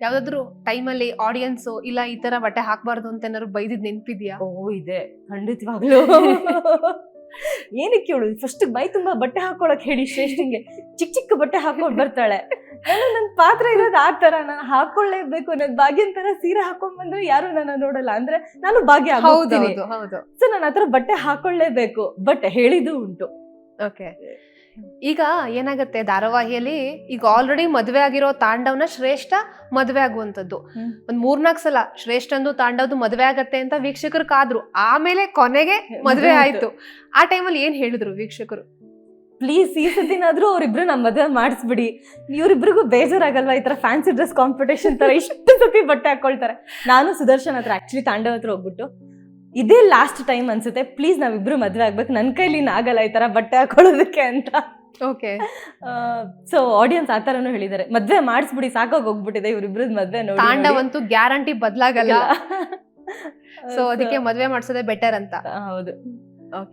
ಯಾವ್ದಾದ್ರು ಟೈಮಲ್ಲಿ ಆಡಿಯನ್ಸ್ ಇಲ್ಲ ಈ ತರ ಬಟ್ಟೆ ಹಾಕ್ಬಾರ್ದು ಅಂತ ಏನಾದ್ರು ಬೈದಿದ್ ನೆನ್ಪಿದ್ಯಾ? ಓ ಇದೆ, ಖಂಡಿತವಾಗ್ಲು. ಏನಕ್ಕೆ ಹೇಳು, ಫಸ್ಟ್ ಮೈ ತುಂಬಾ ಬಟ್ಟೆ ಹಾಕೊಳಕ್ ಹೇಳಿ ಶ್ರೇಷ್ಠಂಗೆ. ಚಿಕ್ಕ ಬಟ್ಟೆ ಹಾಕೊಂಡ್ ಬರ್ತಾಳೆ. ನನ್ ಪಾತ್ರ ಇರೋದು ಆ ತರ, ನಾನು ಹಾಕೊಳ್ಳೇಬೇಕು. ನನ್ ಭಾಗ್ಯನ್ ತರ ಸೀರೆ ಹಾಕೊಂಡ್ ಬಂದ್ರೆ ಯಾರು ನನ್ನ ನೋಡಲ್ಲ, ಅಂದ್ರೆ ನಾನು ಭಾಗ್ಯ ಆಗೋಗ್ತೀನಿ. ಹೌದು. ಸೊ ನಾನು ಆತರ ಬಟ್ಟೆ ಹಾಕೊಳ್ಳೇಬೇಕು, ಬಟ್ ಹೇಳಿದ್ದು ಉಂಟು. ಓಕೆ. ಈಗ ಏನಾಗತ್ತೆ ಧಾರಾವಾಹಿಯಲ್ಲಿ, ಈಗ ಆಲ್ರೆಡಿ ಮದ್ವೆ ಆಗಿರೋ ತಾಂಡವ್ನ ಶ್ರೇಷ್ಠ ಮದ್ವೆ ಆಗುವಂತದ್ದು. ಒಂದ್ 3-4 ಸಲ ಶ್ರೇಷ್ಠಂದು ತಾಂಡವ್ದು ಮದ್ವೆ ಆಗತ್ತೆ ಅಂತ ವೀಕ್ಷಕರು ಕಾದ್ರು. ಆಮೇಲೆ ಕೊನೆಗೆ ಮದ್ವೆ ಆಯ್ತು. ಆ ಟೈಮಲ್ಲಿ ಏನ್ ಹೇಳಿದ್ರು ವೀಕ್ಷಕರು? ಪ್ಲೀಸ್ ಈ ಸತಿನಾದ್ರೂ ಅವ್ರಿಬ್ರು ನಮ್ ಮದ್ವೆ ಮಾಡಿಸ್ಬಿಡಿ. ಇವ್ರಿಬ್ರಿಗೂ ಬೇಜಾರಾಗಲ್ವಾ ಈ ತರ ಫ್ಯಾನ್ಸಿ ಡ್ರೆಸ್ ಕಾಂಪಿಟೇಷನ್ ತರ ಇಷ್ಟು ಸತಿ ಬಟ್ಟೆ ಹಾಕೊಳ್ತಾರೆ. ನಾನು ಸುದರ್ಶನ್ ಹತ್ರ ಆಕ್ಚುಲಿ ತಾಂಡವ್ ಹತ್ರ ಹೋಗ್ಬಿಟ್ಟು, ಇದೇ ಲಾಸ್ಟ್ ಟೈಮ್ ಅನ್ಸುತ್ತೆ, ಪ್ಲೀಸ್ ನಾವಿಬ್ರು ಮದ್ವೆ ಆಗ್ಬೇಕು, ನನ್ ಕೈಲಿ ಆಗಲ್ಲ ಈ ತರ ಬಟ್ಟೆ ಹಾಕೊಳ್ಳೋದಕ್ಕೆ ಅಂತ. ಓಕೆ. ಸೊ ಆಡಿಯನ್ಸ್ ಆ ತರನು ಹೇಳಿದ್ದಾರೆ, ಮದ್ವೆ ಮಾಡಿಸ್ಬಿಡಿ, ಸಾಕಾಗಿ ಹೋಗ್ಬಿಟ್ಟಿದೆ ಇವ್ರಿಬ್ರದ್ ಮದ್ವೆ ನೋಡಿ. ತಾಂಡವಂತೂ ಗ್ಯಾರಂಟಿ ಬದ್ಲಾಗಲ್ಲ. ಸೊ ಅದಕ್ಕೆ ಮದ್ವೆ ಮಾಡ್ಸೋದೇ ಬೆಟರ್ ಅಂತ. ಹೌದು. ಓಕೆ.